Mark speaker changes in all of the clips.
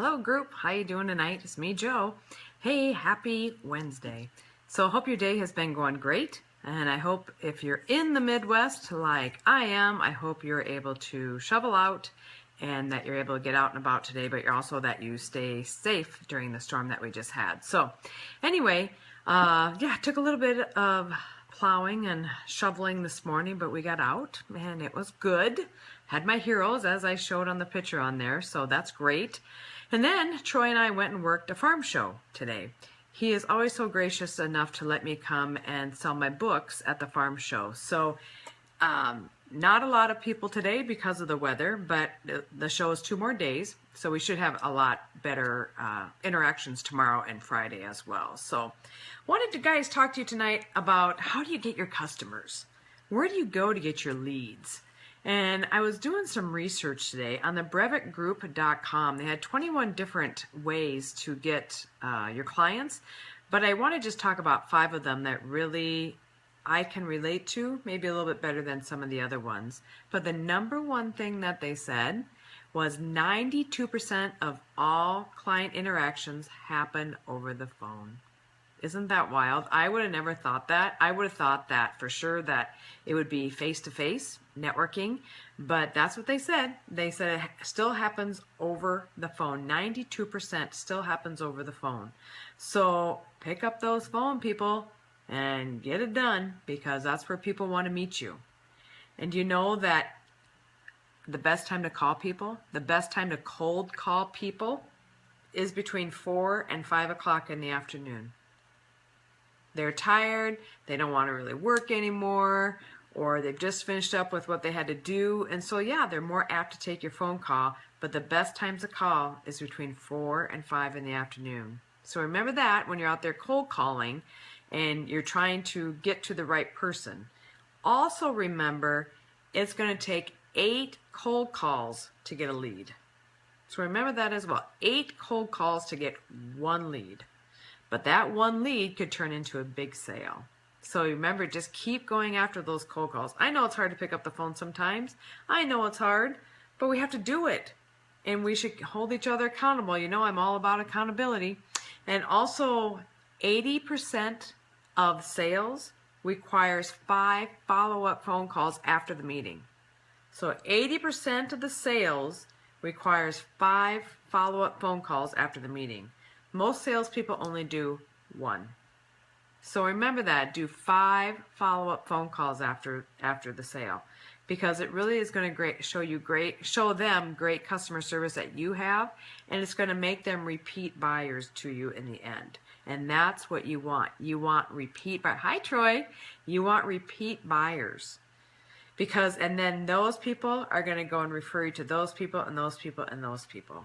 Speaker 1: Hello group, how you doing tonight? It's me, Joe. Hey, happy Wednesday. So I hope your day has been going great, and I hope if you're in the Midwest like I am, I hope you're able to shovel out and that you're able to get out and about today, but you're also that you stay safe during the storm that we just had. So anyway, yeah, it took a little bit of plowing and shoveling this morning, but we got out and it was good. Had my heroes as I showed on the picture on there, so that's great. And then Troy and I went and worked a farm show today. He is always so gracious enough to let me come and sell my books at the farm show. So not a lot of people today because of the weather, but the show is 2 more days, so we should have a lot better interactions tomorrow and Friday as well. So wanted to guys talk to you tonight about how do you get your customers? Where do you go to get your leads? And I was doing some research today on the brevetgroup.com. They had 21 different ways to get your clients, but I want to just talk about 5 of them that really I can relate to, maybe a little bit better than some of the other ones. But the number one thing that they said was 92% of all client interactions happen over the phone. Isn't that wild? I would have never thought that. I would have thought that for sure that it would be face-to-face networking, but that's what they said. They said it still happens over the phone. 92% still happens over the phone. So pick up those phone, people, and get it done, because that's where people want to meet you. And you know that the best time to call people, the best time to cold call people is between 4 and 5 o'clock in the afternoon. They're tired, they don't want to really work anymore, or they've just finished up with what they had to do. And so, yeah, they're more apt to take your phone call, but the best time to call is between 4 and 5 in the afternoon. So remember that when you're out there cold calling and you're trying to get to the right person. Also remember, it's going to take 8 cold calls to get a lead. So remember that as well. 8 cold calls to get 1 lead. But that 1 lead could turn into a big sale. So remember, just keep going after those cold calls. I know it's hard to pick up the phone sometimes. I know it's hard, but we have to do it. And we should hold each other accountable. You know, I'm all about accountability. And also, 80% of sales requires 5 follow-up phone calls after the meeting. So 80% of the sales requires 5 follow-up phone calls after the meeting. Most salespeople only do 1. So remember that. Do 5 follow-up phone calls after the sale, because it really is going to show them great customer service that you have, and it's going to make them repeat buyers to you in the end. And that's what you want. You want repeat buyers. Hi, Troy. You want repeat buyers. And then those people are going to go and refer you to those people and those people and those people.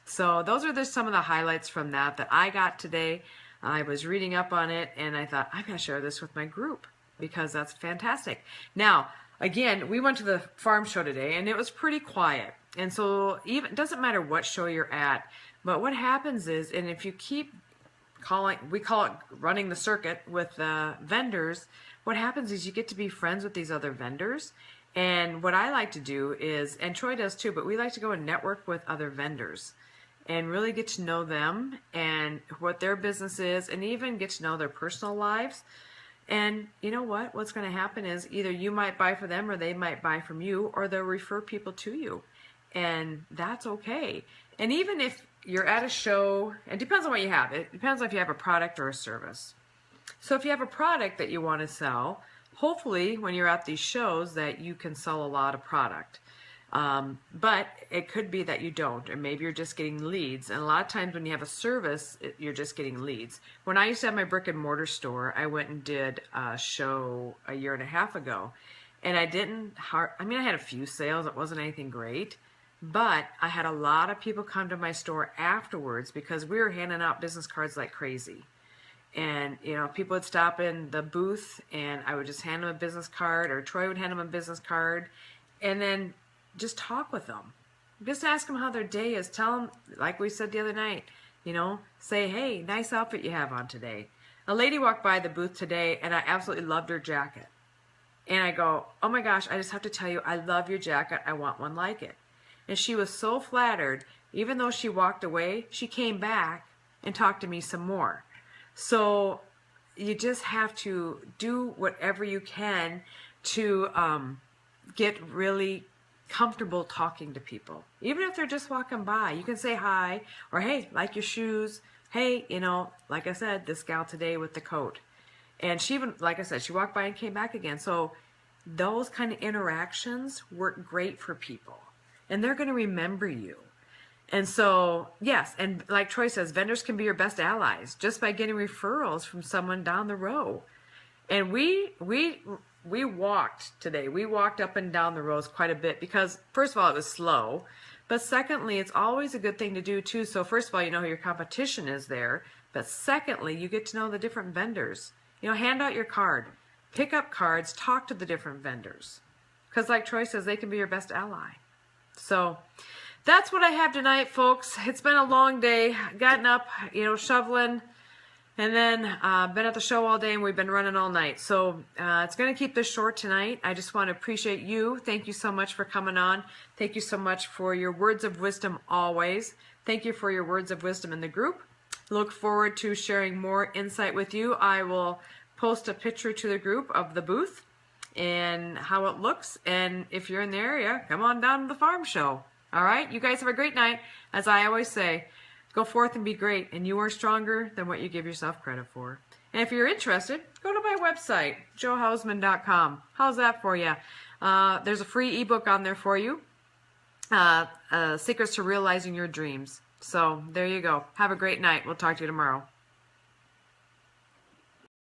Speaker 1: So those are just some of the highlights from that I got today. I was reading up on it, and I thought, I'm going to share this with my group because that's fantastic. Now, again, we went to the farm show today, and it was pretty quiet. And so it doesn't matter what show you're at, but what happens is, and if you keep calling, we call it running the circuit with vendors, what happens is you get to be friends with these other vendors. And what I like to do is, and Troy does too, but we like to go and network with other vendors and really get to know them and what their business is, and even get to know their personal lives. And you know what? What's going to happen is either you might buy for them, or they might buy from you, or they'll refer people to you. And that's okay. And even if you're at a show, it depends on what you have. It depends on if you have a product or a service. So if you have a product that you want to sell, hopefully when you're at these shows that you can sell a lot of product. But it could be that you don't, or maybe you're just getting leads. And a lot of times when you have a service, you're just getting leads. When I used to have my brick and mortar store, I went and did a show a year and a half ago. And I had a few sales. It wasn't anything great. But I had a lot of people come to my store afterwards because we were handing out business cards like crazy. And, you know, people would stop in the booth and I would just hand them a business card, or Troy would hand them a business card, and then just talk with them. Just ask them how their day is. Tell them, like we said the other night, you know, say, hey, nice outfit you have on today. A lady walked by the booth today and I absolutely loved her jacket. And I go, oh my gosh, I just have to tell you, I love your jacket. I want one like it. And she was so flattered even though she walked away, she came back and talked to me some more. So you just have to do whatever you can to get really comfortable talking to people. Even if they're just walking by, you can say hi, or hey, like your shoes. Hey, like I said, this gal today with the coat. And she even, like I said, she walked by and came back again. So those kind of interactions work great for people. And they're going to remember you. And so, yes, and like Troy says, vendors can be your best allies just by getting referrals from someone down the row. And we walked today. We walked up and down the rows quite a bit because, first of all, it was slow. But secondly, it's always a good thing to do too. So first of all, you know who your competition is there. But secondly, you get to know the different vendors. Hand out your card. Pick up cards. Talk to the different vendors. Because like Troy says, they can be your best ally. So that's what I have tonight, folks. It's been a long day. Gotten up, shoveling. And then been at the show all day, and we've been running all night. So it's going to keep this short tonight. I just want to appreciate you. Thank you so much for coming on. Thank you so much for your words of wisdom always. Thank you for your words of wisdom in the group. Look forward to sharing more insight with you. I will post a picture to the group of the booth and how it looks. And if you're in the area, come on down to the farm show. All right? You guys have a great night. As I always say, go forth and be great, and you are stronger than what you give yourself credit for. And if you're interested, go to my website, johausman.com. How's that for you? There's a free ebook on there for you, Secrets to Realizing Your Dreams. So there you go. Have a great night. We'll talk to you tomorrow.